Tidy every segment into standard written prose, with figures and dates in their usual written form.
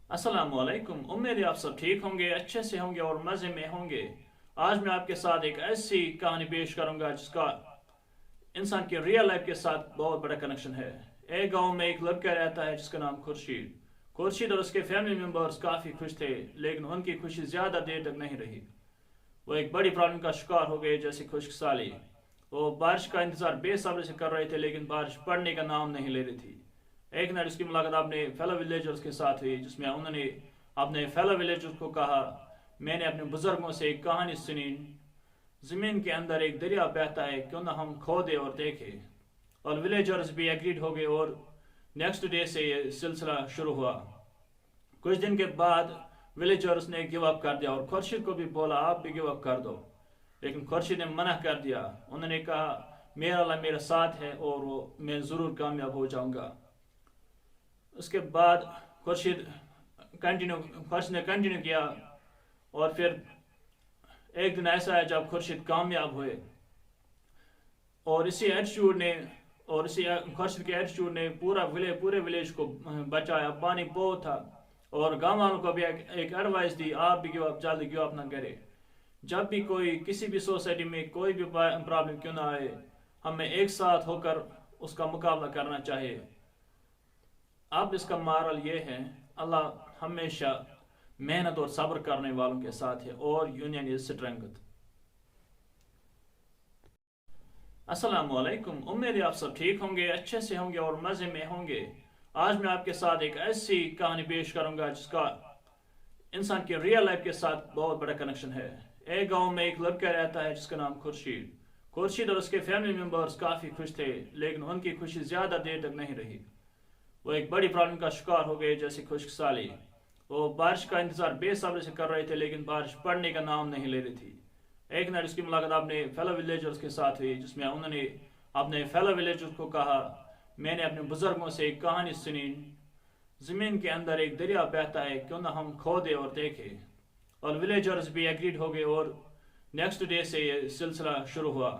अस्सलामुअलैकुम। उम्मीद है आप सब ठीक होंगे, अच्छे से होंगे और मज़े में होंगे। आज मैं आपके साथ एक ऐसी कहानी पेश करूंगा जिसका इंसान की रियल लाइफ के साथ बहुत बड़ा कनेक्शन है। एक गांव में एक लड़का रहता है जिसका नाम खुर्शीद। खुर्शीद और उसके फैमिली मेम्बर्स काफ़ी खुश थे, लेकिन उनकी खुशी ज़्यादा देर तक नहीं रही। वो एक बड़ी प्रॉब्लम का शिकार हो गए, जैसे खुश्क साली। वो बारिश का इंतज़ार बेसब्री से कर रहे थे, लेकिन बारिश पड़ने का नाम नहीं ले रही थी। एक नाइट उसकी मुलाकात अपने फेलो विलेजर्स के साथ हुई, जिसमें उन्होंने अपने फेलो विलेजर्स को कहा, मैंने अपने बुजुर्गों से एक कहानी सुनी, ज़मीन के अंदर एक दरिया बहता है, क्यों ना हम खोदे और देखें। और विलेजर्स भी एग्रीड हो गए और नेक्स्ट डे से ये सिलसिला शुरू हुआ। कुछ दिन के बाद विलेजर्स ने गिव अप कर दिया और खुर्शीद को भी बोला आप भी गिव अप कर दो, लेकिन खुर्शीद ने मना कर दिया। उन्होंने कहा मेरा अल्लाह मेरे साथ है और वो मैं ज़रूर कामयाब हो जाऊंगा। उसके बाद खुर्शीद ने कंटिन्यू किया और फिर एक दिन ऐसा है जब खुर्शीद कामयाब हुए और इसी खुर्शीद के एटीट्यूड ने पूरे विलेज को बचाया। पानी बहुत था और गांव वालों को भी एक एडवाइस दी, आप भी जल्दी गिव अप ना करें। जब भी कोई किसी भी सोसाइटी में कोई भी प्रॉब्लम क्यों ना आए, हमें एक साथ होकर उसका मुकाबला करना चाहिए। अब इसका मॉरल ये है, अल्लाह हमेशा मेहनत और सब्र करने वालों के साथ है और यूनियन इज स्ट्रेंथ। अस्सलामुअलैकुम। उम्मीद है आप सब ठीक होंगे, अच्छे से होंगे और मज़े में होंगे। आज मैं आपके साथ एक ऐसी कहानी पेश करूंगा जिसका इंसान की रियल लाइफ के साथ बहुत बड़ा कनेक्शन है। एक गांव में एक लड़का रहता है जिसका नाम खुर्शीद और उसके फैमिली मेम्बर्स काफ़ी खुश थे, लेकिन उनकी खुशी ज़्यादा देर तक नहीं रही। वो एक बड़ी प्रॉब्लम का शिकार हो गए, जैसे खुश्क साली। वो बारिश का इंतज़ार बेसब्री से कर रहे थे, लेकिन बारिश पड़ने का नाम नहीं ले रही थी। एक नाइट उसकी मुलाकात अपने फेलो विलेजर्स के साथ हुई, जिसमें उन्होंने अपने फेलो विलेजर्स को कहा, मैंने अपने बुजुर्गों से एक कहानी सुनी, ज़मीन के अंदर एक दरिया बहता है, क्यों ना हम खोदे और देखें। और विलेजर्स भी एग्रीड हो गए और नेक्स्ट डे से ये सिलसिला शुरू हुआ।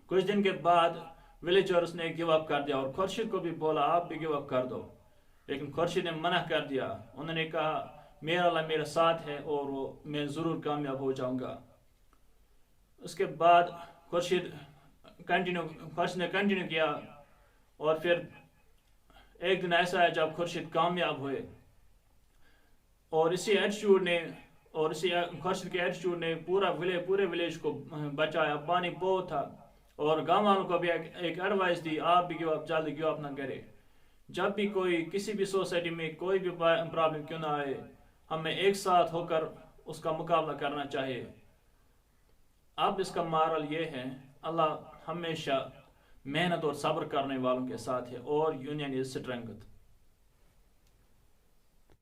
कुछ दिन के बाद विलेजर्स ने गिव अप कर दिया और खुर्शीद को भी बोला आप भी गिव अप कर दो, लेकिन खुर्शीद ने मना कर दिया। उन्होंने कहा मेरा अल्लाह मेरे साथ है और वो मैं ज़रूर कामयाब हो जाऊंगा। उसके बाद खुर्शीद ने कंटिन्यू किया और फिर एक दिन ऐसा है जब खुर्शीद कामयाब हुए और खुर्शीद के एटीट्यूड ने पूरे विलेज को बचाया। पानी बहुत था और गांव वालों को भी एक एडवाइस दी, आप भी जल्दी गिव अप ना करें। जब भी कोई किसी भी सोसाइटी में कोई भी प्रॉब्लम क्यों ना आए, हमें एक साथ होकर उसका मुकाबला करना चाहिए। अब इसका मॉरल ये है, अल्लाह हमेशा मेहनत और सब्र करने वालों के साथ है और यूनियन इज स्ट्रेंथ।